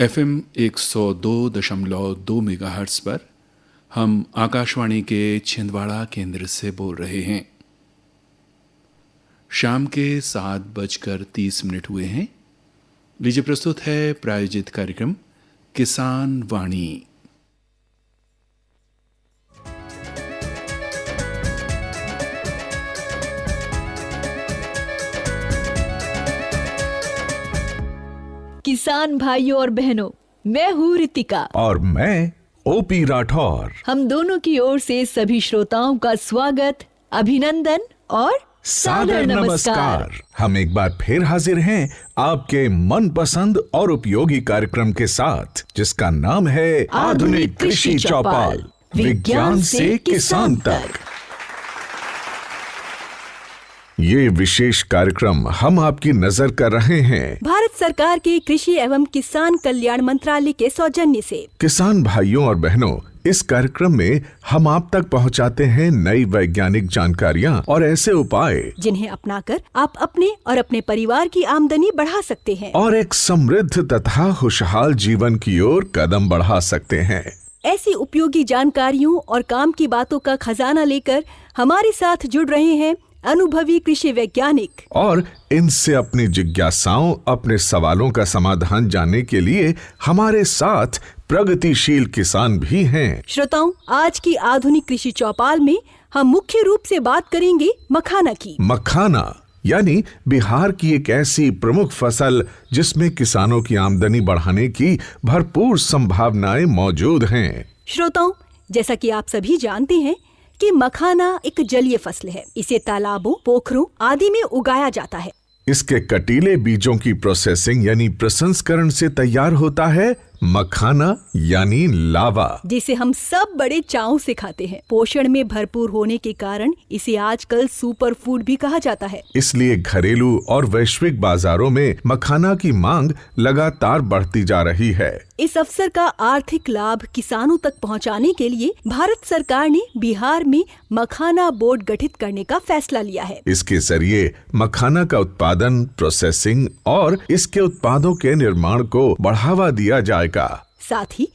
FM 102.2 megahertz पर हम आकाशवाणी के छिंदवाड़ा केंद्र से बोल रहे हैं। शाम के 7:30 हुए हैं। लीजिए प्रस्तुत है प्रायोजित कार्यक्रम किसान वाणी। किसान भाइयों और बहनों, मैं हूँ रितिका और मैं ओपी राठौर। हम दोनों की ओर से सभी श्रोताओं का स्वागत, अभिनंदन और सादर नमस्कार। हम एक बार फिर हाजिर हैं आपके मनपसंद और उपयोगी कार्यक्रम के साथ, जिसका नाम है आधुनिक कृषि चौपाल, विज्ञान से किसान तक। ये विशेष कार्यक्रम हम आपकी नजर कर रहे हैं भारत सरकार के कृषि एवं किसान कल्याण मंत्रालय के सौजन्य से। किसान भाइयों और बहनों, इस कार्यक्रम में हम आप तक पहुंचाते हैं नई वैज्ञानिक जानकारियां और ऐसे उपाय जिन्हें अपनाकर आप अपने और अपने परिवार की आमदनी बढ़ा सकते हैं और एक समृद्ध तथा खुशहाल जीवन की ओर कदम बढ़ा सकते हैं। ऐसी उपयोगी जानकारियों और काम की बातों का खजाना लेकर हमारे साथ जुड़ रहे हैं अनुभवी कृषि वैज्ञानिक, और इनसे अपनी जिज्ञासाओं, अपने सवालों का समाधान जानने के लिए हमारे साथ प्रगतिशील किसान भी हैं। श्रोताओं, आज की आधुनिक कृषि चौपाल में हम मुख्य रूप से बात करेंगे मखाना की। मखाना यानी बिहार की एक ऐसी प्रमुख फसल जिसमें किसानों की आमदनी बढ़ाने की भरपूर संभावनाएं मौजूद हैं। श्रोताओं, जैसा कि आप सभी जानते हैं कि मखाना एक जलीय फसल है। इसे तालाबों, पोखरों आदि में उगाया जाता है। इसके कटीले बीजों की प्रोसेसिंग यानी प्रसंस्करण से तैयार होता है मखाना यानी लावा, जिसे हम सब बड़े चाव से खाते हैं। पोषण में भरपूर होने के कारण इसे आजकल सुपर फूड भी कहा जाता है। इसलिए घरेलू और वैश्विक बाजारों में मखाना की मांग लगातार बढ़ती जा रही है। इस अवसर का आर्थिक लाभ किसानों तक पहुंचाने के लिए भारत सरकार ने बिहार में मखाना बोर्ड गठित करने का फैसला लिया है। इसके जरिए मखाना का उत्पादन, प्रोसेसिंग और इसके उत्पादों के निर्माण को बढ़ावा दिया जाएगा। साथ ही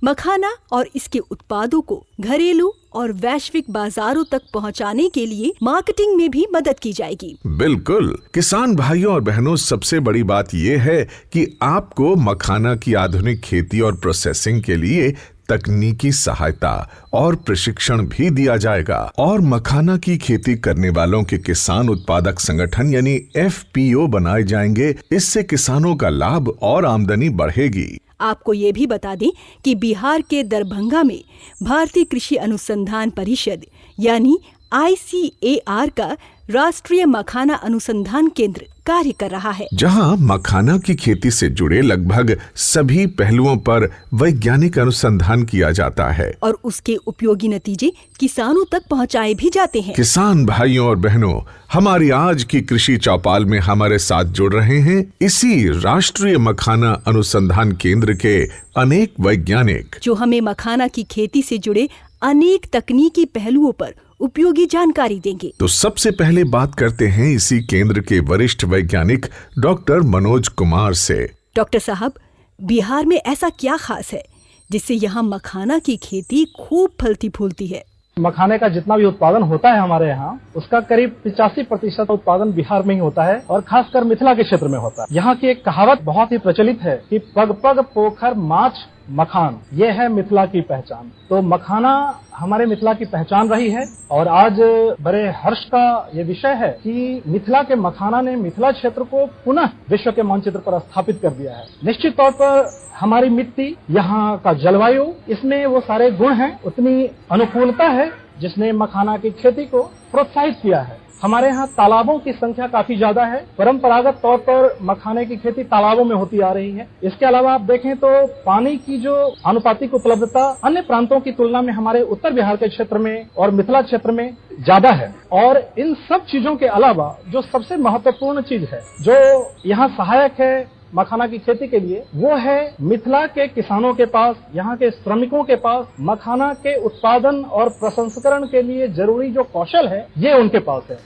मखाना और इसके उत्पादों को घरेलू और वैश्विक बाजारों तक पहुंचाने के लिए मार्केटिंग में भी मदद की जाएगी। बिल्कुल। किसान भाइयों और बहनों, सबसे बड़ी बात यह है कि आपको मखाना की आधुनिक खेती और प्रोसेसिंग के लिए तकनीकी सहायता और प्रशिक्षण भी दिया जाएगा, और मखाना की खेती करने वालों के किसान उत्पादक संगठन यानी FPO बनाए जाएंगे। इससे किसानों का लाभ और आमदनी बढ़ेगी। आपको ये भी बता दें कि बिहार के दरभंगा में भारतीय कृषि अनुसंधान परिषद यानी ICAR का राष्ट्रीय मखाना अनुसंधान केंद्र कार्य कर रहा है, जहां मखाना की खेती से जुड़े लगभग सभी पहलुओं पर वैज्ञानिक अनुसंधान किया जाता है और उसके उपयोगी नतीजे किसानों तक पहुंचाए भी जाते हैं। किसान भाइयों और बहनों, हमारी आज की कृषि चौपाल में हमारे साथ जुड़ रहे हैं इसी राष्ट्रीय मखाना अनुसंधान केंद्र के अनेक वैज्ञानिक, जो हमें मखाना की खेती से जुड़े अनेक तकनीकी पहलुओं पर उपयोगी जानकारी देंगे। तो सबसे पहले बात करते हैं इसी केंद्र के वरिष्ठ वैज्ञानिक डॉक्टर मनोज कुमार से। डॉक्टर साहब, बिहार में ऐसा क्या खास है जिससे यहाँ मखाना की खेती खूब फलती फूलती है? मखाने का जितना भी उत्पादन होता है हमारे यहाँ, उसका करीब 85% उत्पादन बिहार में ही होता है और खासकर मिथिला के क्षेत्र में होता है। यहाँ की एक कहावत बहुत ही प्रचलित है कि पग पग पोखर माछ मखान, ये है मिथिला की पहचान। तो मखाना हमारे मिथिला की पहचान रही है और आज बड़े हर्ष का ये विषय है कि मिथिला के मखाना ने मिथिला क्षेत्र को पुनः विश्व के मानचित्र पर स्थापित कर दिया है। निश्चित तौर पर हमारी मिट्टी, यहाँ का जलवायु, इसमें वो सारे गुण हैं, उतनी अनुकूलता है जिसने मखाना की खेती को प्रोत्साहित किया है। हमारे यहाँ तालाबों की संख्या काफी ज्यादा है। परंपरागत तौर पर मखाने की खेती तालाबों में होती आ रही है। इसके अलावा आप देखें तो पानी की जो आनुपातिक उपलब्धता अन्य प्रांतों की तुलना में हमारे उत्तर बिहार के क्षेत्र में और मिथिला क्षेत्र में ज्यादा है। और इन सब चीजों के अलावा जो सबसे महत्वपूर्ण चीज है, जो यहाँ सहायक है मखाना की खेती के लिए, वो है मिथिला के किसानों के पास, यहाँ के श्रमिकों के पास मखाना के उत्पादन और प्रसंस्करण के लिए जरूरी जो कौशल है, ये उनके पास है।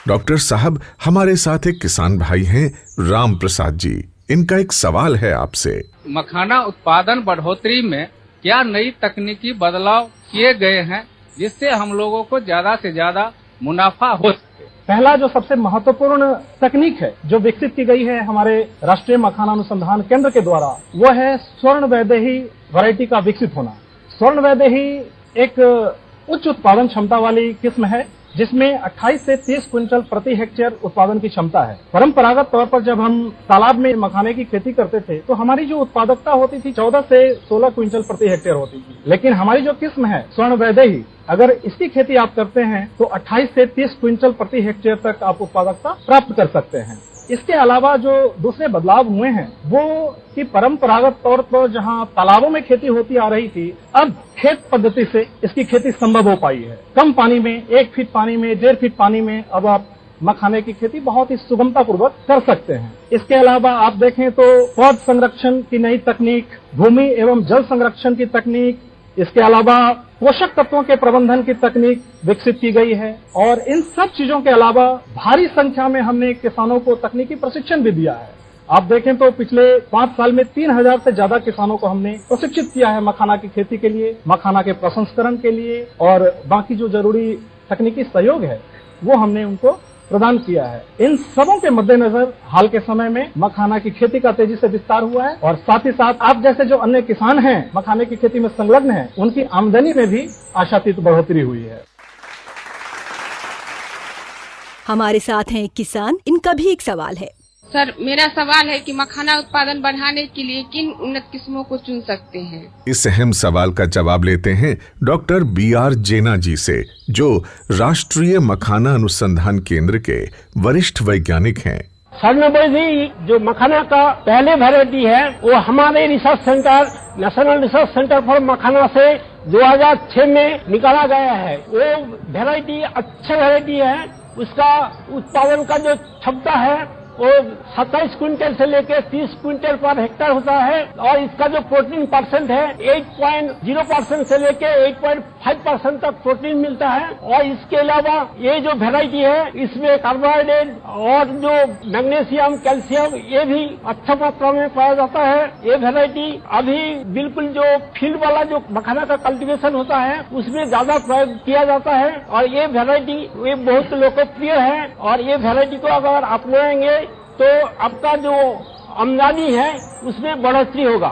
डॉक्टर साहब, हमारे साथ एक किसान भाई हैं राम प्रसाद जी। इनका एक सवाल है आपसे। मखाना उत्पादन बढ़ोतरी में क्या नई तकनीकी बदलाव किए गए हैं जिससे हम लोगों को ज्यादा से ज्यादा मुनाफा हो सके? पहला जो सबसे महत्वपूर्ण तकनीक है जो विकसित की गई है हमारे राष्ट्रीय मखाना अनुसंधान केंद्र के द्वारा, वो है स्वर्ण वैदेही वैरायटी का विकसित होना। स्वर्ण वैदेही एक उच्च उत्पादन क्षमता वाली किस्म है जिसमें 28 से 30 क्विंटल प्रति हेक्टेयर उत्पादन की क्षमता है। परंपरागत तौर पर जब हम तालाब में मखाने की खेती करते थे तो हमारी जो उत्पादकता होती थी 14 से 16 क्विंटल प्रति हेक्टेयर होती थी, लेकिन हमारी जो किस्म है स्वर्ण वैदेही, अगर इसकी खेती आप करते हैं तो 28 से 30 क्विंटल प्रति हेक्टेयर तक आप उत्पादकता प्राप्त कर सकते हैं। इसके अलावा जो दूसरे बदलाव हुए हैं वो कि परंपरागत तौर पर जहां तालाबों में खेती होती आ रही थी, अब खेत पद्धति से इसकी खेती संभव हो पाई है। कम पानी में, 1 फीट पानी में, 1.5 फीट पानी में अब आप मखाने की खेती बहुत ही सुगमता पूर्वक कर सकते हैं। इसके अलावा आप देखें तो पौध संरक्षण की नई तकनीक, भूमि एवं जल संरक्षण की तकनीक, इसके अलावा पोषक तत्वों के प्रबंधन की तकनीक विकसित की गई है। और इन सब चीजों के अलावा भारी संख्या में हमने किसानों को तकनीकी प्रशिक्षण भी दिया है। आप देखें तो पिछले 5 साल में 3000 से ज्यादा किसानों को हमने प्रशिक्षित किया है मखाना की खेती के लिए, मखाना के प्रसंस्करण के लिए, और बाकी जो जरूरी तकनीकी सहयोग है वो हमने उनको प्रदान किया है। इन सबों के मद्देनजर हाल के समय में मखाना की खेती का तेजी से विस्तार हुआ है और साथ ही साथ आप जैसे जो अन्य किसान हैं मखाने की खेती में संलग्न हैं, उनकी आमदनी में भी आशातीत बढ़ोतरी हुई है। हमारे साथ हैं किसान, इनका भी एक सवाल है। सर, मेरा सवाल है कि मखाना उत्पादन बढ़ाने के लिए किन उन्नत किस्मों को चुन सकते हैं? इस अहम सवाल का जवाब लेते हैं डॉक्टर BR जेना जी से, जो राष्ट्रीय मखाना अनुसंधान केंद्र के वरिष्ठ वैज्ञानिक हैं। स्वर्णवैदेही जो मखाना का पहले वैरायटी है वो हमारे research centre, national research centre for makhana से 2006 में निकाला गया है। वो वैरायटी अच्छा वैरायटी है। उसका उत्पादन का जो क्षमता है वो 27 क्विंटल से लेकर 30 क्विंटल पर हेक्टेयर होता है और इसका जो प्रोटीन परसेंट है 8.0% से लेकर 8.5% तक प्रोटीन मिलता है। और इसके अलावा ये जो वैरायटी है इसमें कार्बोहाइड्रेट और जो मैग्नीशियम, कैल्शियम ये भी अच्छा मात्रा में पाया जाता है। ये वैरायटी अभी बिल्कुल जो फील्ड वाला जो मखाना का कल्टीवेशन होता है उसमें ज्यादा प्रयोग किया जाता है और ये वैरायटी ये बहुत लोकप्रिय है। और ये वैरायटी को अगर अपनाएंगे तो आपका जो आमदनी है उसमें बढ़ोतरी होगा।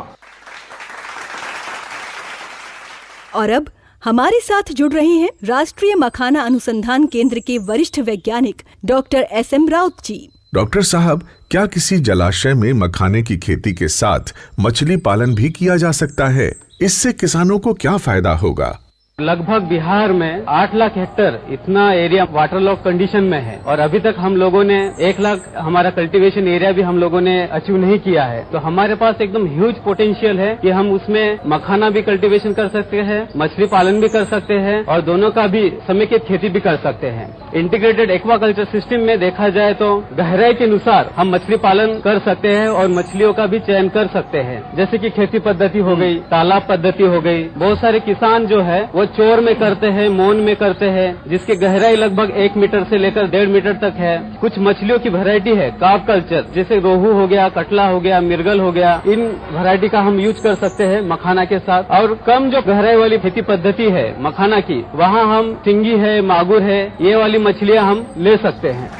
और अब हमारे साथ जुड़ रहे हैं राष्ट्रीय मखाना अनुसंधान केंद्र के वरिष्ठ वैज्ञानिक डॉक्टर SM राउत जी। डॉक्टर साहब, क्या किसी जलाशय में मखाने की खेती के साथ मछली पालन भी किया जा सकता है? इससे किसानों को क्या फायदा होगा? लगभग बिहार में 8 लाख हेक्टेयर इतना एरिया वाटर लॉक कंडीशन में है और अभी तक हम लोगों ने 1 लाख हमारा कल्टीवेशन एरिया भी हम लोगों ने अचीव नहीं किया है। तो हमारे पास एकदम ह्यूज पोटेंशियल है कि हम उसमें मखाना भी कल्टीवेशन कर सकते हैं, मछली पालन भी कर सकते हैं और दोनों का भी समेकित खेती भी कर सकते हैं। इंटीग्रेटेड एक्वाकल्चर सिस्टम में देखा जाए तो गहराई के अनुसार हम मछली पालन कर सकते हैं और मछलियों का भी चयन कर सकते हैं, जैसे कि खेती पद्धति हो गई, तालाब पद्धति हो गई। बहुत सारे किसान जो है वो चोर में करते हैं, मौन में करते हैं, जिसकी गहराई लगभग 1 मीटर से लेकर 1.5 मीटर तक है। कुछ मछलियों की वैरायटी है कार्प कल्चर, जैसे रोहू हो गया, कटला हो गया, मिर्गल हो गया। इन वैरायटी का हम यूज कर सकते हैं मखाना के साथ। और कम जो गहराई वाली खेती पद्धति है मखाना की, वहाँ हम सिंगी है, मागुर है, ये वाली मछलियाँ हम ले सकते हैं।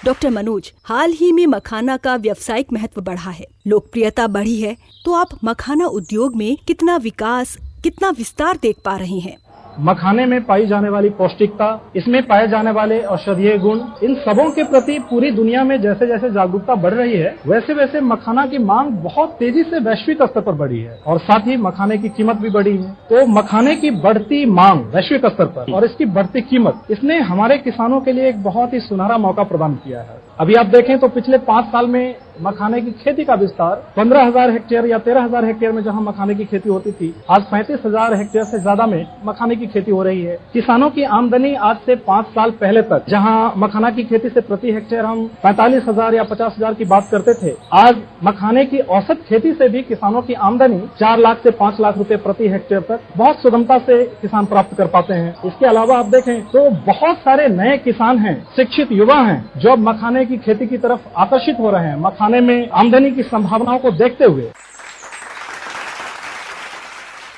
डॉक्टर मनोज, हाल ही में मखाना का व्यावसायिक महत्व बढ़ा है, लोकप्रियता बढ़ी है, तो आप मखाना उद्योग में कितना विकास, कितना विस्तार देख पा रहे हैं? मखाने में पाई जाने वाली पौष्टिकता, इसमें पाए जाने वाले औषधीय गुण, इन सबों के प्रति पूरी दुनिया में जैसे जैसे जागरूकता बढ़ रही है वैसे वैसे मखाना की मांग बहुत तेजी से वैश्विक स्तर पर बढ़ी है और साथ ही मखाने की कीमत भी बढ़ी है। तो मखाने की बढ़ती मांग वैश्विक स्तर पर और इसकी बढ़ती कीमत, इसने हमारे किसानों के लिए एक बहुत ही सुनहरा मौका प्रदान किया है। अभी आप देखें तो पिछले 5 साल में मखाने की खेती का विस्तार 15,000 हेक्टेयर या 13,000 हेक्टेयर में जहां मखाने की खेती होती थी, आज 35,000 हेक्टेयर से ज्यादा में मखाने की खेती हो रही है। किसानों की आमदनी आज से 5 साल पहले तक जहां मखाना की खेती से प्रति हेक्टेयर हम 45,000 या 50,000 की बात करते थे, आज मखाने की औसत खेती से भी किसानों की आमदनी 4 लाख से 5 लाख रुपए प्रति हेक्टेयर तक बहुत सुगमता से किसान प्राप्त कर पाते हैं। इसके अलावा आप देखें तो बहुत सारे नए किसान हैं, शिक्षित युवा हैं, जो अब मखाने की खेती की तरफ आकर्षित हो रहे हैं मखाने में आमदनी की संभावनाओं को देखते हुए।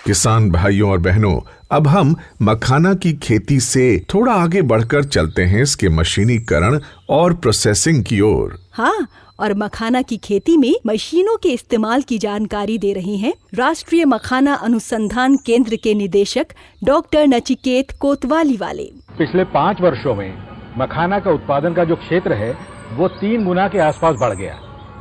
किसान भाइयों और बहनों, अब हम मखाना की खेती से थोड़ा आगे बढ़कर चलते हैं इसके मशीनीकरण और प्रोसेसिंग की ओर। हाँ, और मखाना की खेती में मशीनों के इस्तेमाल की जानकारी दे रही हैं राष्ट्रीय मखाना अनुसंधान केंद्र के निदेशक डॉक्टर नचिकेत कोतवाली वाले। पिछले 5 वर्षों में मखाना का उत्पादन का जो क्षेत्र है वो 3 गुना के आसपास बढ़ गया।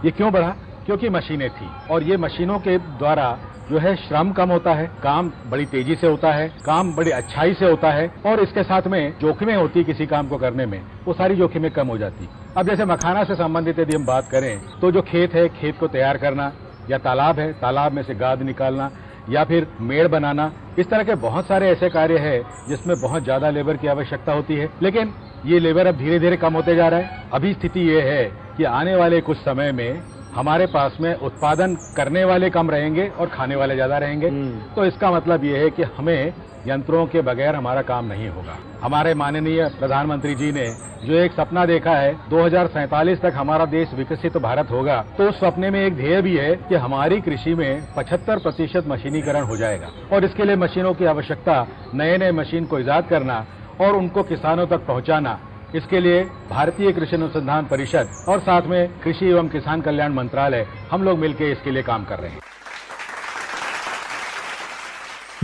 ये क्यों बढ़ा? क्योंकि मशीनें थी, और ये मशीनों के द्वारा जो है श्रम कम होता है, काम बड़ी तेजी से होता है, काम बड़ी अच्छाई से होता है, और इसके साथ में जोखिमें होती किसी काम को करने में, वो सारी जोखिमें कम हो जाती। अब जैसे मखाना से संबंधित यदि हम बात करें तो जो खेत है, खेत को तैयार करना, या तालाब है, तालाब में से गाद निकालना, या फिर मेड़ बनाना, इस तरह के बहुत सारे ऐसे कार्य है जिसमें बहुत ज्यादा लेबर की आवश्यकता होती है। लेकिन ये लेबर अब धीरे धीरे कम होते जा रहा है। अभी स्थिति ये है कि आने वाले कुछ समय में हमारे पास में उत्पादन करने वाले कम रहेंगे और खाने वाले ज्यादा रहेंगे। तो इसका मतलब ये है कि हमें यंत्रों के बगैर हमारा काम नहीं होगा। हमारे माननीय प्रधानमंत्री जी ने जो एक सपना देखा है 2047 तक हमारा देश विकसित भारत होगा, तो उस सपने में एक ध्येय भी है कि हमारी कृषि में 75% मशीनीकरण हो जाएगा। और इसके लिए मशीनों की आवश्यकता, नए नए मशीन को इजाद करना और उनको किसानों तक पहुंचाना, इसके लिए भारतीय कृषि अनुसंधान परिषद और साथ में कृषि एवं किसान कल्याण मंत्रालय, हम लोग मिलकर इसके लिए काम कर रहे हैं।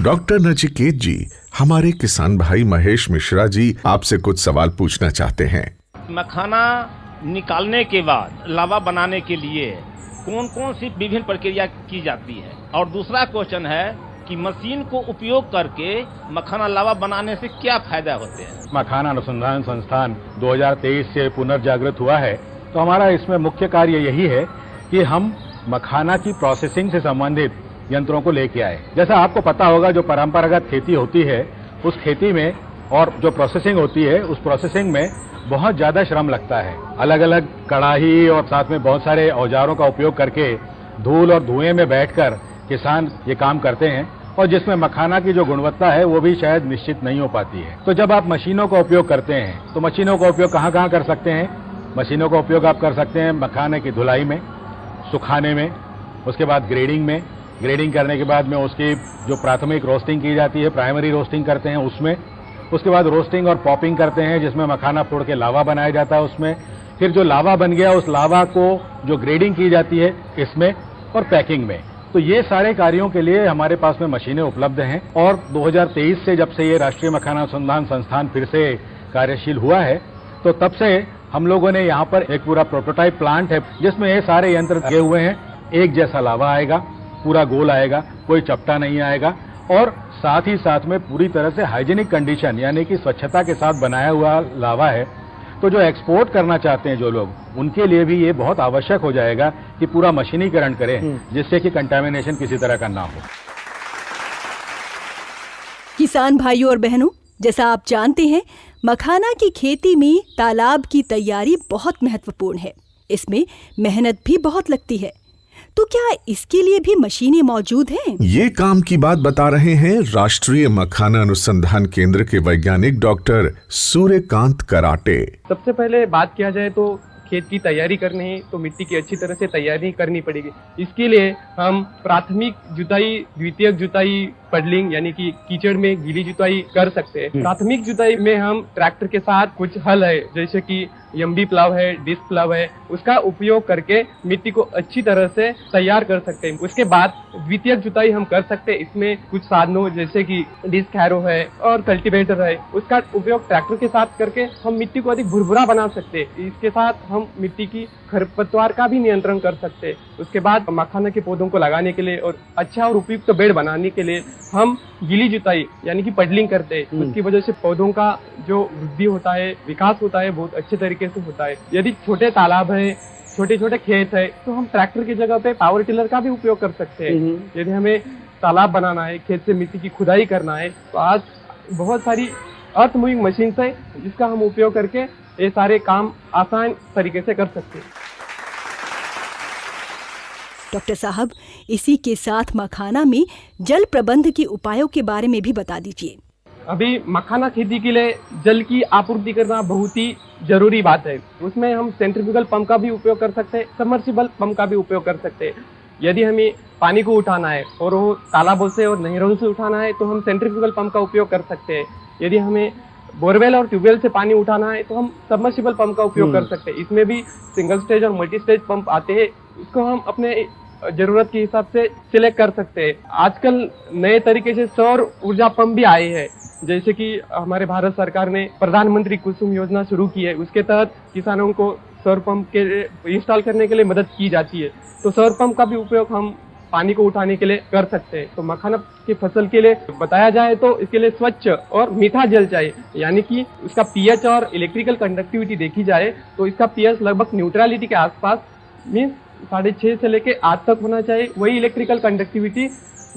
डॉक्टर नचिकेत जी, हमारे किसान भाई महेश मिश्रा जी आपसे कुछ सवाल पूछना चाहते हैं। मखाना निकालने के बाद लावा बनाने के लिए कौन कौन सी विभिन्न प्रक्रिया की जाती है? और दूसरा क्वेश्चन है कि मशीन को उपयोग करके मखाना लावा बनाने से क्या फायदा होते हैं? मखाना अनुसंधान संस्थान 2023 से पुनर्जागृत हुआ है, तो हमारा इसमें मुख्य कार्य यही है कि हम मखाना की प्रोसेसिंग से संबंधित यंत्रों को लेके आए। जैसा आपको पता होगा, जो परंपरागत खेती होती है उस खेती में और जो प्रोसेसिंग होती है उस प्रोसेसिंग में बहुत ज्यादा श्रम लगता है। अलग अलग कड़ाही और साथ में बहुत सारे औजारों का उपयोग करके धूल और धुएं में बैठकर किसान ये काम करते हैं, और जिसमें मखाना की जो गुणवत्ता है वो भी शायद निश्चित नहीं हो पाती है। तो जब आप मशीनों का उपयोग करते हैं तो मशीनों का उपयोग कहाँ कहाँ कर सकते हैं? मशीनों का उपयोग आप कर सकते हैं मखाने की धुलाई में, सुखाने में, उसके बाद ग्रेडिंग में, ग्रेडिंग करने के बाद में उसकी जो प्राथमिक रोस्टिंग की जाती है, प्राइमरी रोस्टिंग करते हैं उसमें, उसके बाद रोस्टिंग और पॉपिंग करते हैं जिसमें मखाना फोड़ के लावा बनाया जाता है उसमें, फिर जो लावा बन गया उस लावा को जो ग्रेडिंग की जाती है इसमें, और पैकिंग में। तो ये सारे कार्यों के लिए हमारे पास में मशीनें उपलब्ध हैं। और 2023 से जब से ये राष्ट्रीय मखाना अनुसंधान संस्थान फिर से कार्यशील हुआ है, तो तब से हम लोगों ने यहाँ पर एक पूरा प्रोटोटाइप प्लांट है जिसमें ये सारे यंत्र लगे हुए हैं। एक जैसा लावा आएगा, पूरा गोल आएगा, कोई चपटा नहीं आएगा, और साथ ही साथ में पूरी तरह से हाइजीनिक कंडीशन यानी कि स्वच्छता के साथ बनाया हुआ लावा है। तो जो एक्सपोर्ट करना चाहते हैं जो लोग, उनके लिए भी ये बहुत आवश्यक हो जाएगा कि पूरा मशीनीकरण करें जिससे कि कंटामिनेशन किसी तरह का ना हो। किसान भाइयों और बहनों, जैसा आप जानते हैं, मखाना की खेती में तालाब की तैयारी बहुत महत्वपूर्ण है। इसमें मेहनत भी बहुत लगती है। तो क्या इसके लिए भी मशीनें मौजूद हैं? ये काम की बात बता रहे हैं राष्ट्रीय मखाना अनुसंधान केंद्र के वैज्ञानिक डॉक्टर सूर्यकांत कराटे। सबसे पहले बात किया जाए तो खेत की तैयारी करनी है तो मिट्टी की अच्छी तरह से तैयारी करनी पड़ेगी। इसके लिए हम प्राथमिक जुताई, द्वितीयक जुताई, पडलिंग यानी कि कीचड़ में गीली जुताई कर सकते हैं। प्राथमिक जुताई में हम ट्रैक्टर के साथ कुछ हल है जैसे कि यम्बी प्लाव है, डिस्क प्लाव है, उसका उपयोग करके मिट्टी को अच्छी तरह से तैयार कर सकते हैं। उसके बाद द्वितीयक जुताई हम कर सकते हैं। इसमें कुछ साधनों जैसे कि डिस्क हैरो है और कल्टीवेटर है, उसका उपयोग ट्रैक्टर के साथ करके हम मिट्टी को अधिक भुरभुरा बना सकते हैं। इसके साथ हम मिट्टी की खरपतवार का भी नियंत्रण कर सकते हैं। उसके बाद मखाना के पौधों को लगाने के लिए और अच्छा और उपयुक्त बेड बनाने के लिए हम गीली जुताई यानी कि पडलिंग करते हैं। उसकी वजह से पौधों का जो वृद्धि होता है, विकास होता है, बहुत अच्छे तरीके से होता है। यदि छोटे तालाब है, छोटे छोटे खेत है, तो हम ट्रैक्टर की जगह पे पावर टिलर का भी उपयोग कर सकते हैं। यदि हमें तालाब बनाना है, खेत से मिट्टी की खुदाई करना है, तो आज बहुत सारी अर्थ मूविंग मशीन है जिसका हम उपयोग करके ये सारे काम आसान तरीके से कर सकते हैं। डॉक्टर साहब, इसी के साथ मखाना में जल प्रबंध के उपायों के बारे में भी बता दीजिए। अभी मखाना खेती के लिए जल की आपूर्ति करना बहुत ही जरूरी बात है। उसमें हम सेंट्रीफ्यूगल पंप का भी उपयोग कर सकते हैं, सबमर्सिबल पंप का भी उपयोग कर सकते हैं। यदि हमें पानी को उठाना है और वो तालाबों से और नहरों से उठाना है तो हम सेंट्रीफ्यूगल पंप का उपयोग कर सकते हैं। यदि हमें बोरवेल और ट्यूबवेल से पानी उठाना है तो हम सबमर्सिबल पंप का उपयोग कर सकते हैं। इसमें भी सिंगल स्टेज और मल्टी स्टेज पंप आते हैं, इसको हम अपने जरूरत के हिसाब से सिलेक्ट कर सकते हैं। आजकल नए तरीके से सौर ऊर्जा पंप भी आए हैं, जैसे कि हमारे भारत सरकार ने प्रधानमंत्री कुसुम योजना शुरू की है। उसके तहत किसानों को सौर पंप के इंस्टॉल करने के लिए मदद की जाती है। तो सौर पंप का भी उपयोग हम पानी को उठाने के लिए कर सकते हैं। तो मखाना की फसल के लिए बताया जाए तो इसके लिए स्वच्छ और मीठा जल चाहिए, यानी कि उसका पीएच और इलेक्ट्रिकल कंडक्टिविटी देखी जाए तो इसका पीएच लगभग न्यूट्रलिटी के आसपास मीन्स 6.5 से लेके 8 तक होना चाहिए। वही इलेक्ट्रिकल कंडक्टिविटी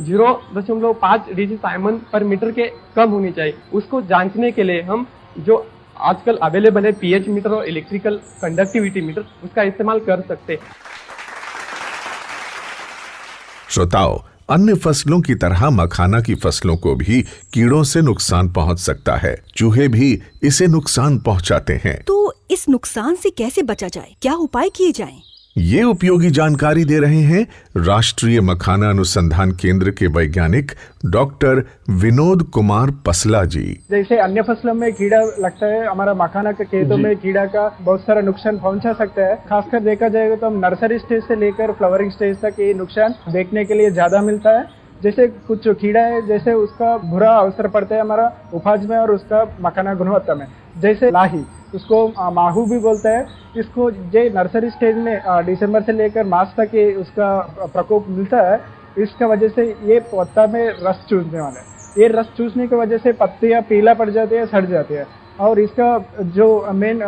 0.5 डिजी साइमन पर मीटर के कम होनी चाहिए। उसको जांचने के लिए हम जो आजकल अवेलेबल है पीएच मीटर और इलेक्ट्रिकल कंडक्टिविटी मीटर, उसका इस्तेमाल कर सकते हैं। श्रोताओं, अन्य फसलों की तरह मखाना की फसलों को भी कीड़ों से नुकसान पहुंच सकता है। चूहे भी इसे नुकसान पहुंचाते हैं। तो इस नुकसान से कैसे बचा जाए, क्या उपाय किए जाएं? ये उपयोगी जानकारी दे रहे हैं राष्ट्रीय मखाना अनुसंधान केंद्र के वैज्ञानिक डॉक्टर विनोद कुमार पसला जी। जैसे अन्य फसलों में कीड़ा लगता है, हमारा मखाना के खेतों में कीड़ा का बहुत सारा नुकसान पहुंचा सकता है। खासकर देखा जाएगा तो हम नर्सरी स्टेज से लेकर फ्लावरिंग स्टेज तक ये नुकसान देखने के लिए ज्यादा मिलता है। जैसे कुछ कीड़ा है, जैसे उसका बुरा असर पड़ता है हमारा उपज में और उसका मखाना गुणवत्ता में। जैसे लाही, उसको माहू भी बोलते हैं। इसको जो नर्सरी स्टेज में दिसंबर से लेकर मार्च तक ये उसका प्रकोप मिलता है। इसका वजह से ये पत्ता में रस चूसने वाला है। ये रस चूसने की वजह से पत्तियां पीला पड़ जाती है, सड़ जाती है, और इसका जो मेन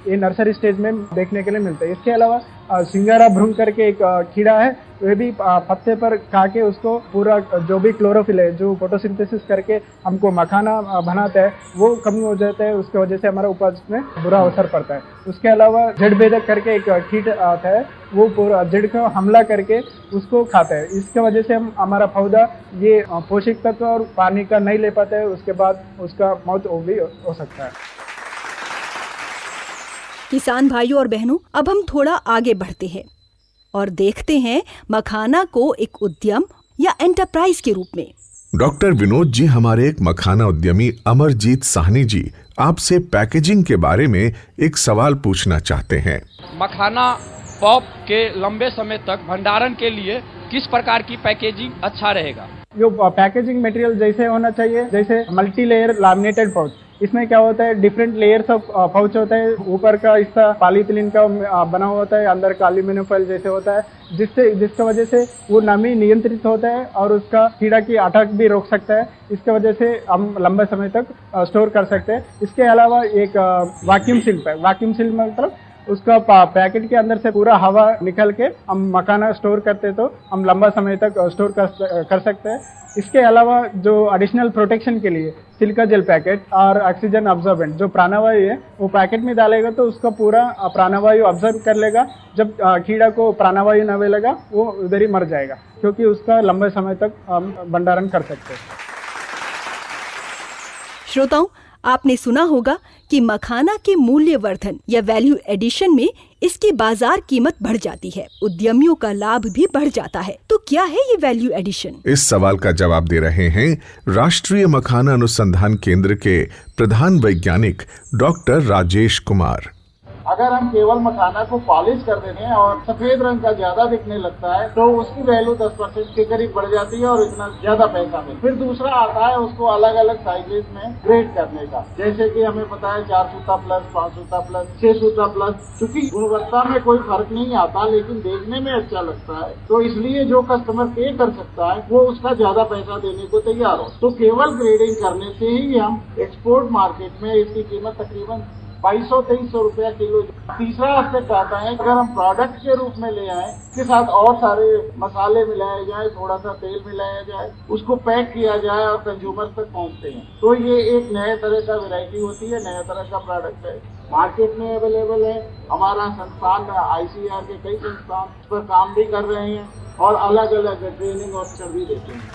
ये नर्सरी स्टेज में देखने के लिए मिलता है। इसके अलावा सिंगारा भ्रूण करके एक कीड़ा है, वह भी पत्ते पर खा के उसको पूरा जो भी क्लोरोफिल है जो फोटोसिंथेसिस करके हमको मखाना बनाता है वो कमी हो जाता है। उसकी वजह से हमारा उपज में बुरा असर पड़ता है। उसके अलावा जड़ बेधक करके एक कीट आता है, वो पूरा जड़ का हमला करके उसको खाता है। इसके वजह से हमारा पौधा ये पोषक तत्व और पानी का नहीं ले पाता है, उसके बाद उसका मौत भी हो सकता है। किसान भाइयों और बहनों, अब हम थोड़ा आगे बढ़ते हैं और देखते हैं मखाना को एक उद्यम या एंटरप्राइज के रूप में। डॉक्टर विनोद जी, हमारे एक मखाना उद्यमी अमरजीत साहनी जी आपसे पैकेजिंग के बारे में एक सवाल पूछना चाहते हैं। मखाना पॉप के लंबे समय तक भंडारण के लिए किस प्रकार की पैकेजिंग अच्छा रहेगा? जो पैकेजिंग मटेरियल जैसे होना चाहिए, जैसे मल्टी लेयर लैमिनेटेड पाउच। इसमें क्या होता है, डिफरेंट लेयर्स ऑफ पाउच होता है। ऊपर का हिस्सा पॉलीथिलीन का बना होता है, अंदर का एल्यूमिनियम फॉइल जैसे होता है, जिसका वजह से वो नमी नियंत्रित होता है और उसका कीड़ा की अटैक भी रोक सकता है। इसके वजह से हम लंबे समय तक स्टोर कर सकते हैं। इसके अलावा एक वैक्यूम सील है। वैक्यूम सील मतलब उसका पैकेट के अंदर से पूरा हवा निकल के हम मखाना स्टोर करते तो हम लंबा समय तक स्टोर कर सकते हैं। इसके अलावा जो एडिशनल प्रोटेक्शन के लिए सिलिका जेल पैकेट और ऑक्सीजन अब्जॉर्बेंट जो प्राणवायु है वो पैकेट में डालेगा तो उसका पूरा प्राणवायु ऑब्जर्व कर लेगा। जब कीड़ा को प्राणवायु न मिलेगा वो उधर ही मर जाएगा, क्योंकि उसका लंबे समय तक हम भंडारण कर सकते हैं। श्रोताओं, आपने सुना होगा कि मखाना के मूल्यवर्धन या वैल्यू एडिशन में इसकी बाजार कीमत बढ़ जाती है, उद्यमियों का लाभ भी बढ़ जाता है। तो क्या है ये वैल्यू एडिशन? इस सवाल का जवाब दे रहे हैं राष्ट्रीय मखाना अनुसंधान केंद्र के प्रधान वैज्ञानिक डॉक्टर राजेश कुमार। अगर हम केवल मखाना को पॉलिश कर देंगे और सफेद रंग का ज्यादा दिखने लगता है तो उसकी वैल्यू 10% के करीब बढ़ जाती है और इतना ज्यादा पैसा मिलता है। फिर दूसरा आता है उसको अलग अलग साइजेस में ग्रेड करने का, जैसे कि हमें पता है 4 सूता प्लस, 5 सूता प्लस, 6 सूता प्लस। चूंकि गुणवत्ता में कोई फर्क नहीं आता लेकिन देखने में अच्छा लगता है, तो इसलिए जो कस्टमर पे कर सकता है वो उसका ज्यादा पैसा देने को तैयार हो। तो केवल ग्रेडिंग करने से ही हम एक्सपोर्ट मार्केट में इसकी कीमत तकरीबन 2200-2300 रुपया किलो। तीसरा एस्पेक्ट आता है अगर हम प्रोडक्ट के रूप में ले आए, इसके साथ और सारे मसाले मिलाए जाए, थोड़ा सा तेल मिलाया जाए, उसको पैक किया जाए और कंज्यूमर तक पहुंचते हैं, तो ये एक नए तरह का वैरायटी होती है, नया तरह का प्रोडक्ट है, मार्केट में अवेलेबल है। हमारा संस्थान ICAR के कई संस्थान इस पर काम भी कर रहे हैं और अलग अलग ट्रेनिंग और सर्वी देते हैं।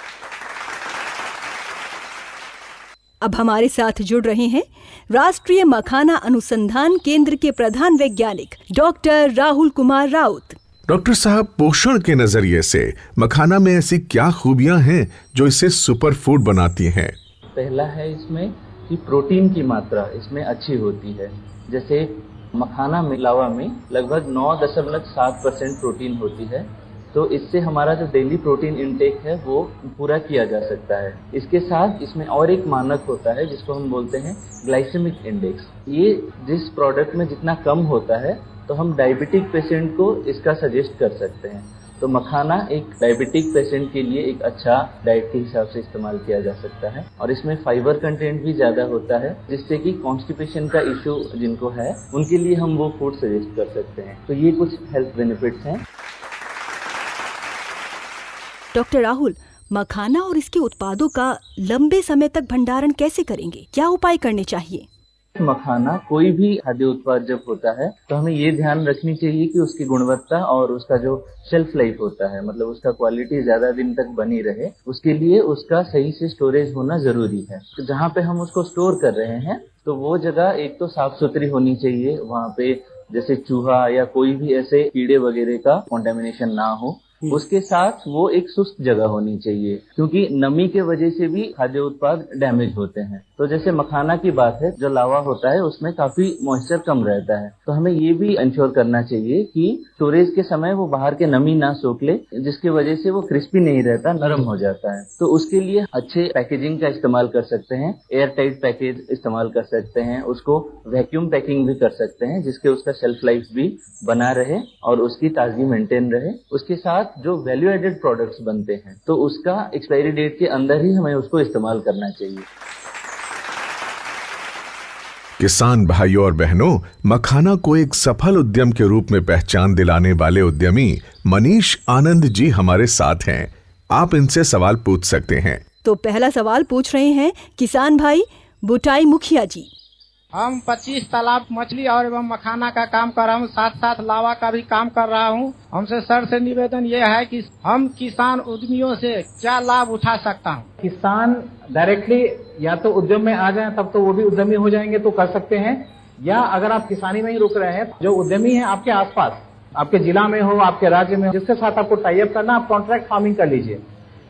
अब हमारे साथ जुड़ रहे हैं राष्ट्रीय मखाना अनुसंधान केंद्र के प्रधान वैज्ञानिक डॉक्टर राहुल कुमार राउत। डॉक्टर साहब, पोषण के नजरिए से मखाना में ऐसी क्या खूबियां हैं जो इसे सुपर फूड बनाती हैं? पहला है इसमें कि प्रोटीन की मात्रा इसमें अच्छी होती है। जैसे मखाना मिलावा में लगभग 9.7% प्रोटीन होती है, तो इससे हमारा जो डेली प्रोटीन इनटेक है वो पूरा किया जा सकता है। इसके साथ इसमें और एक मानक होता है जिसको हम बोलते हैं ग्लाइसेमिक इंडेक्स। ये जिस प्रोडक्ट में जितना कम होता है तो हम डायबिटिक पेशेंट को इसका सजेस्ट कर सकते हैं। तो मखाना एक डायबिटिक पेशेंट के लिए एक अच्छा डाइट के हिसाब से इस्तेमाल किया जा सकता है। और इसमें फाइबर कंटेंट भी ज्यादा होता है जिससे कि कॉन्स्टिपेशन का इश्यू जिनको है उनके लिए हम वो फूड सजेस्ट कर सकते हैं। तो ये कुछ हेल्थ बेनिफिट्स हैं। डॉक्टर राहुल, मखाना और इसके उत्पादों का लंबे समय तक भंडारण कैसे करेंगे? क्या उपाय करने चाहिए? मखाना कोई भी खाद्य उत्पाद जब होता है तो हमें ये ध्यान रखनी चाहिए कि उसकी गुणवत्ता और उसका जो शेल्फ लाइफ होता है, मतलब उसका क्वालिटी ज्यादा दिन तक बनी रहे, उसके लिए उसका सही से स्टोरेज होना जरूरी है। तो जहाँ पे हम उसको स्टोर कर रहे हैं तो वो जगह एक तो साफ सुथरी होनी चाहिए, वहाँ पे जैसे चूहा या कोई भी ऐसे कीड़े वगैरह का कॉन्टेमिनेशन ना हो। उसके साथ वो एक सुस्त जगह होनी चाहिए, क्योंकि नमी के वजह से भी खाद्य उत्पाद डैमेज होते हैं। तो जैसे मखाना की बात है, जो लावा होता है उसमें काफी मॉइस्चर कम रहता है, तो हमें ये भी इंश्योर करना चाहिए कि स्टोरेज के समय वो बाहर के नमी ना सोख ले, जिसकी वजह से वो क्रिस्पी नहीं रहता, नरम हो जाता है। तो उसके लिए अच्छे पैकेजिंग का इस्तेमाल कर सकते हैं, एयर टाइट पैकेज इस्तेमाल कर सकते हैं, उसको वैक्यूम पैकिंग भी कर सकते हैं जिसके उसका शेल्फ लाइफ भी बना रहे और उसकी ताजगी मेंटेन रहे। उसके साथ जो वैल्यू एडेड प्रोडक्ट्स बनते हैं तो उसका एक्सपायरी डेट के अंदर ही हमें उसको इस्तेमाल करना चाहिए। किसान भाइयों और बहनों, मखाना को एक सफल उद्यम के रूप में पहचान दिलाने वाले उद्यमी मनीष आनंद जी हमारे साथ हैं। आप इनसे सवाल पूछ सकते हैं। तो पहला सवाल पूछ रहे हैं किसान भाई बुटाई मुखिया जी। हम 25 तालाब मछली और एवं मखाना का काम कर रहा हूँ, साथ साथ लावा का भी काम कर रहा हूँ। हमसे सर से निवेदन ये है कि हम किसान उद्यमियों से क्या लाभ उठा सकता हूँ? किसान डायरेक्टली या तो उद्यम में आ जाएं तब तो वो भी उद्यमी हो जाएंगे तो कर सकते हैं, या अगर आप किसानी में ही रुक रहे हैं, जो उद्यमी है आपके आसपास, आपके जिला में हो, आपके राज्य में हो, जिसके साथ आपको टाई अप करना, आप कॉन्ट्रैक्ट फार्मिंग कर लीजिए।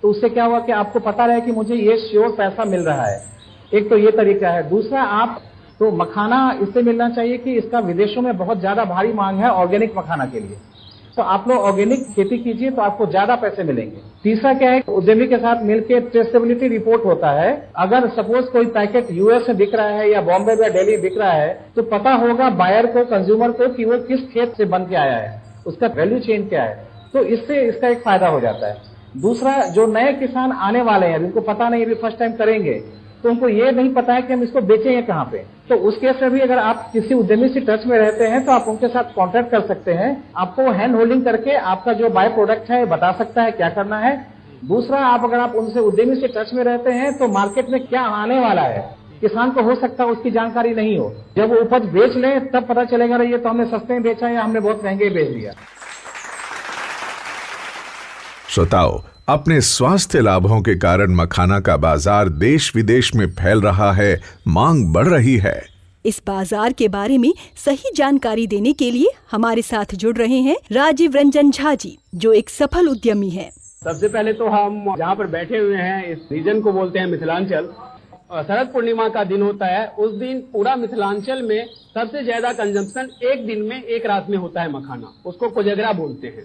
तो उससे क्या हुआ कि आपको पता रहे कि मुझे ये श्योर पैसा मिल रहा है। एक तो ये तरीका है। दूसरा, आप तो मखाना इससे मिलना चाहिए कि इसका विदेशों में बहुत ज्यादा भारी मांग है ऑर्गेनिक मखाना के लिए, तो आप लोग ऑर्गेनिक खेती कीजिए तो आपको ज्यादा पैसे मिलेंगे। तीसरा क्या है, उद्यमी के साथ मिलकर ट्रेसेबिलिटी रिपोर्ट होता है। अगर सपोज कोई पैकेट यूएस में बिक रहा है या बॉम्बे या दिल्ली बिक रहा है तो पता होगा बायर को, कंज्यूमर को, कि वो किस खेत से बन के आया है, उसका वैल्यू चेन क्या है। तो इससे इसका एक फायदा हो जाता है। दूसरा, जो नए किसान आने वाले हैं जिनको पता नहीं, अभी फर्स्ट टाइम करेंगे, तो उनको ये नहीं पता है कि हम इसको बेचेंगे कहाँ पे। तो उस केस में भी अगर आप किसी उद्यमी से टच में रहते हैं तो आप उनके साथ कांटेक्ट कर सकते हैं। आपको हैंड होल्डिंग करके आपका जो बाय प्रोडक्ट है बता सकता है क्या करना है। दूसरा, आप अगर आप उनसे उद्यमी से टच में रहते हैं तो मार्केट में क्या आने वाला है, किसान को हो सकता है उसकी जानकारी नहीं हो। जब वो उपज बेच ले तब पता चलेगा ये तो हमने सस्ते में बेचा या हमने बहुत महंगे बेच दिया। श्रोताओ, अपने स्वास्थ्य लाभों के कारण मखाना का बाजार देश विदेश में फैल रहा है, मांग बढ़ रही है। इस बाजार के बारे में सही जानकारी देने के लिए हमारे साथ जुड़ रहे हैं राजीव रंजन झा जी, जो एक सफल उद्यमी हैं। सबसे पहले तो हम जहाँ पर बैठे हुए हैं इस रीजन को बोलते हैं मिथिलांचल। शरद पूर्णिमा का दिन होता है, उस दिन पूरा मिथिलांचल में सबसे ज्यादा कंजम्पशन एक दिन में एक रात में होता है मखाना, उसको कोजगरा बोलते हैं।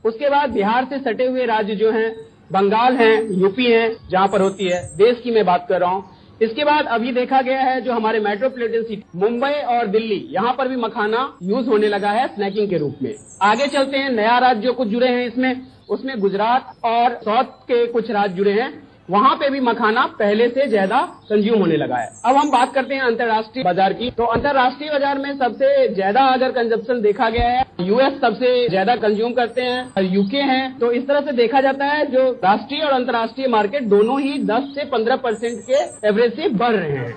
उसके बाद बिहार से सटे हुए राज्य जो हैं, बंगाल हैं, यूपी हैं, जहाँ पर होती है, देश की मैं बात कर रहा हूँ। इसके बाद अभी देखा गया है जो हमारे मेट्रोपॉलिटन सिटी मुंबई और दिल्ली, यहाँ पर भी मखाना यूज होने लगा है स्नैकिंग के रूप में। आगे चलते हैं, नया राज्य जो कुछ जुड़े हैं इसमें, उसमें गुजरात और साउथ के कुछ राज्य जुड़े हैं, वहाँ पे भी मखाना पहले से ज्यादा कंज्यूम होने लगा है। अब हम बात करते हैं अंतर्राष्ट्रीय बाजार की। तो अंतर्राष्ट्रीय बाजार में सबसे ज्यादा अगर कंजप्शन देखा गया है, यूएस सबसे ज्यादा कंज्यूम करते हैं, यूके हैं। तो इस तरह से देखा जाता है जो राष्ट्रीय और अंतर्राष्ट्रीय मार्केट दोनों ही 10 से 15% के एवरेज से बढ़ रहे हैं।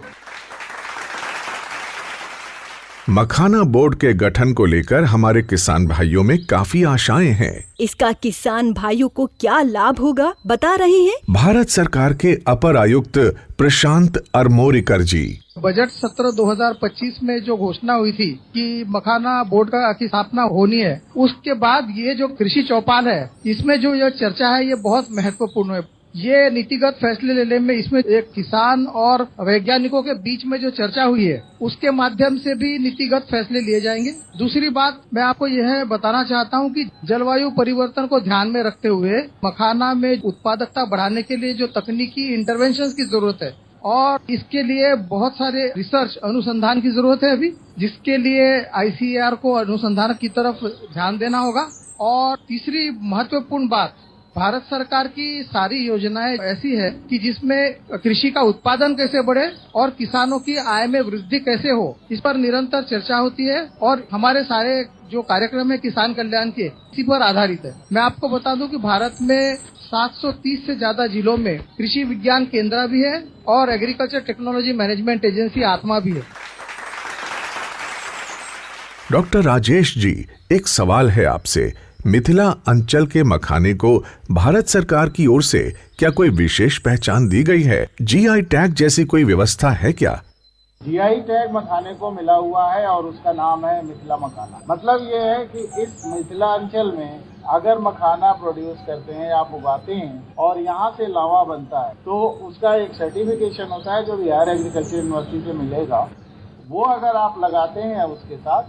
मखाना बोर्ड के गठन को लेकर हमारे किसान भाइयों में काफी आशाएं हैं। इसका किसान भाइयों को क्या लाभ होगा बता रहे हैं भारत सरकार के अपर आयुक्त प्रशांत अरमोरिकर जी। बजट सत्र 2025 में जो घोषणा हुई थी कि मखाना बोर्ड की स्थापना होनी है, उसके बाद ये जो कृषि चौपाल है, इसमें जो यह चर्चा है, ये बहुत महत्वपूर्ण है। ये नीतिगत फैसले लेने में इसमें एक किसान और वैज्ञानिकों के बीच में जो चर्चा हुई है, उसके माध्यम से भी नीतिगत फैसले लिए जाएंगे। दूसरी बात मैं आपको यह बताना चाहता हूं कि जलवायु परिवर्तन को ध्यान में रखते हुए मखाना में उत्पादकता बढ़ाने के लिए जो तकनीकी इंटरवेंशन की जरूरत है, और इसके लिए बहुत सारे रिसर्च अनुसंधान की जरूरत है अभी, जिसके लिए ICAR को अनुसंधान की तरफ ध्यान देना होगा। और तीसरी महत्वपूर्ण बात, भारत सरकार की सारी योजनाएं ऐसी है कि जिसमें कृषि का उत्पादन कैसे बढ़े और किसानों की आय में वृद्धि कैसे हो, इस पर निरंतर चर्चा होती है। और हमारे सारे जो कार्यक्रम है किसान कल्याण के, इसी पर आधारित है। मैं आपको बता दूं कि भारत में 730 से ज्यादा जिलों में कृषि विज्ञान केंद्र भी है और एग्रीकल्चर टेक्नोलॉजी मैनेजमेंट एजेंसी आत्मा भी है। डॉक्टर राजेश जी, एक सवाल है आपसे। मिथिला अंचल के मखाने को भारत सरकार की ओर से क्या कोई विशेष पहचान दी गई है? GI टैग जैसी कोई व्यवस्था है क्या? GI टैग मखाने को मिला हुआ है और उसका नाम है मिथिला मखाना। मतलब ये है कि इस मिथिला अंचल में अगर मखाना प्रोड्यूस करते हैं, आप उगाते हैं और यहाँ से लावा बनता है, तो उसका एक सर्टिफिकेशन होता है जो बिहार एग्रीकल्चर यूनिवर्सिटी से मिलेगा। वो अगर आप लगाते हैं उसके साथ,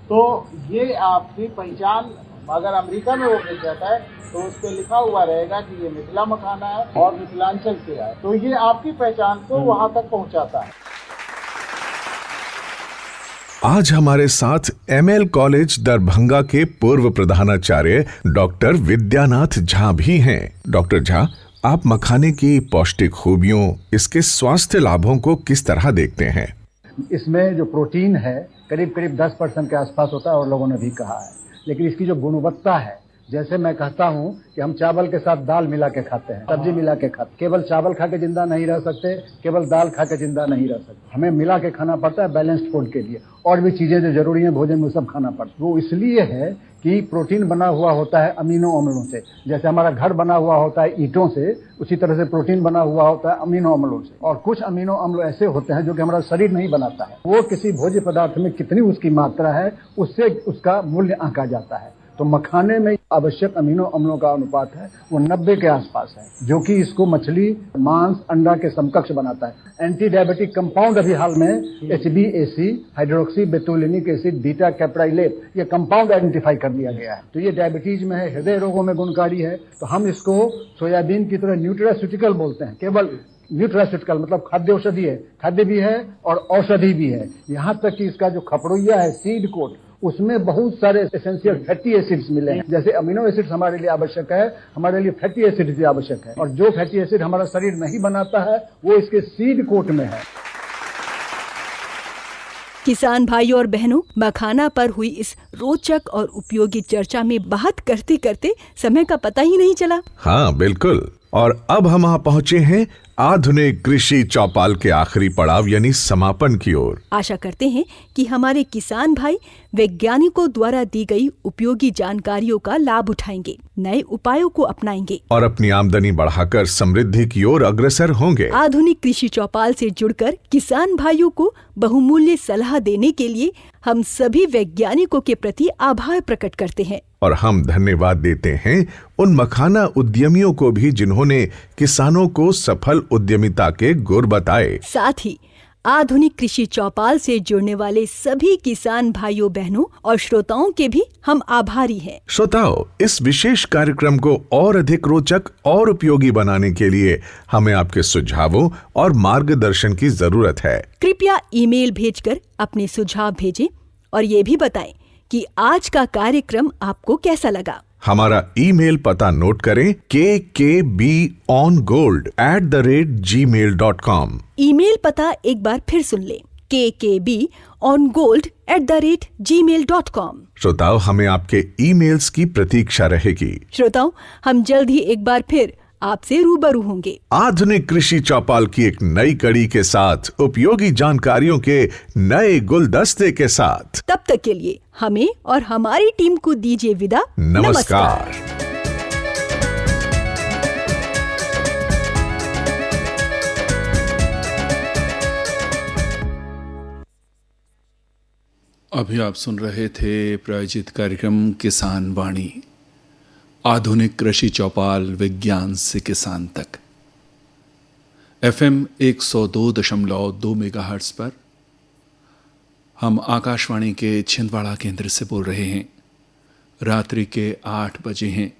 तो ये आपकी पहचान, अगर अमेरिका में वो मिल जाता है तो उस पे लिखा हुआ रहेगा कि ये मिथिला मखाना है और मिथिलांचल से है, तो ये आपकी पहचान को वहाँ तक पहुँचाता है। आज हमारे साथ ML कॉलेज दरभंगा के पूर्व प्रधानाचार्य डॉक्टर विद्यानाथ झा भी हैं। डॉक्टर झा, आप मखाने की पौष्टिक खूबियों, इसके स्वास्थ्य लाभों को किस तरह देखते हैं? इसमें जो प्रोटीन है करीब 10% के आसपास होता है और लोगों ने भी कहा है, लेकिन इसकी जो गुणवत्ता है, जैसे मैं कहता हूँ कि हम चावल के साथ दाल मिला के खाते हैं, सब्जी मिला के खाते, केवल चावल खा के जिंदा नहीं रह सकते, केवल दाल खा के जिंदा नहीं रह सकते, हमें मिला के खाना पड़ता है बैलेंस्ड फूड के लिए। और भी चीजें जो जरूरी है भोजन में सब खाना पड़ता है। वो इसलिए है कि प्रोटीन बना हुआ होता है अमीनो अम्लों से। जैसे हमारा घर बना हुआ होता है ईंटों से, उसी तरह से प्रोटीन बना हुआ होता है अमीनो अम्लों से। और कुछ अमीनो अम्ल ऐसे होते हैं जो कि हमारा शरीर नहीं बनाता है। वो किसी भोज्य पदार्थ में कितनी उसकी मात्रा है, उससे उसका मूल्य आंका जाता है। तो मखाने में आवश्यक अमीनो अम्लों का अनुपात है वो 90 के आसपास है, जो कि इसको मछली, मांस, अंडा के समकक्ष बनाता है। एंटी डायबिटिक कंपाउंड अभी हाल में HbAC, हाइड्रोक्सी बेतुलिनिक एसिड, बीटा कैप्राइलेट, ये कंपाउंड आइडेंटिफाई कर लिया गया है। तो ये डायबिटीज में है, हृदय रोगों में गुणकारी है। तो हम इसको सोयाबीन की तरह न्यूट्रास्यूटिकल बोलते हैं। केवल न्यूट्रास्यूटिकल मतलब खाद्य औषधि है, खाद्य भी है और औषधि भी है। यहाँ तक कि इसका जो खपड़ुइया है, सीड कोट, उसमें बहुत सारे एसेंशियल फैटी एसिड्स मिले हैं। जैसे अमीनो एसिड्स हमारे लिए आवश्यक है, हमारे लिए फैटी एसिड भी आवश्यक है। और जो फैटी एसिड हमारा शरीर नहीं बनाता है वो इसके सीड कोट में है। किसान भाइयों और बहनों, मखाना पर हुई इस रोचक और उपयोगी चर्चा में बात करते करते समय का पता ही नहीं चला। हाँ बिल्कुल। और अब हम आ पहुँचे हैं आधुनिक कृषि चौपाल के आखिरी पड़ाव यानी समापन की ओर। आशा करते हैं कि हमारे किसान भाई वैज्ञानिकों द्वारा दी गई उपयोगी जानकारियों का लाभ उठाएंगे, नए उपायों को अपनाएंगे और अपनी आमदनी बढ़ाकर समृद्धि की ओर अग्रसर होंगे। आधुनिक कृषि चौपाल से जुड़कर किसान भाइयों को बहुमूल्य सलाह देने के लिए हम सभी वैज्ञानिकों के प्रति आभार प्रकट करते हैं और हम धन्यवाद देते हैं उन मखाना उद्यमियों को भी जिन्होंने किसानों को सफल उद्यमिता के गुर बताए। साथ ही आधुनिक कृषि चौपाल से जुड़ने वाले सभी किसान भाइयों बहनों और श्रोताओं के भी हम आभारी हैं। श्रोताओं, इस विशेष कार्यक्रम को और अधिक रोचक और उपयोगी बनाने के लिए हमें आपके सुझावों और मार्गदर्शन की जरूरत है। कृपया ईमेल भेजकर अपने सुझाव भेजें और ये भी बताएं कि आज का कार्यक्रम आपको कैसा लगा। हमारा ईमेल पता नोट करें, kkbongold@gmail.com। ईमेल पता एक बार फिर सुन लें, kkbongold@gmail.com। श्रोताओं, हमें आपके ईमेल्स की प्रतीक्षा रहेगी। श्रोताओं, हम जल्द ही एक बार फिर आपसे रूबरू होंगे आधुनिक कृषि चौपाल की एक नई कड़ी के साथ, उपयोगी जानकारियों के नए गुलदस्ते के साथ। तब तक के लिए हमें और हमारी टीम को दीजिए विदा। नमस्कार। अभी आप सुन रहे थे प्रायोजित कार्यक्रम किसान वाणी, आधुनिक कृषि चौपाल, विज्ञान से किसान तक। FM 102.2 मेगाहर्ट्ज पर हम आकाशवाणी के छिंदवाड़ा केंद्र से बोल रहे हैं। रात्रि के 8 बजे हैं।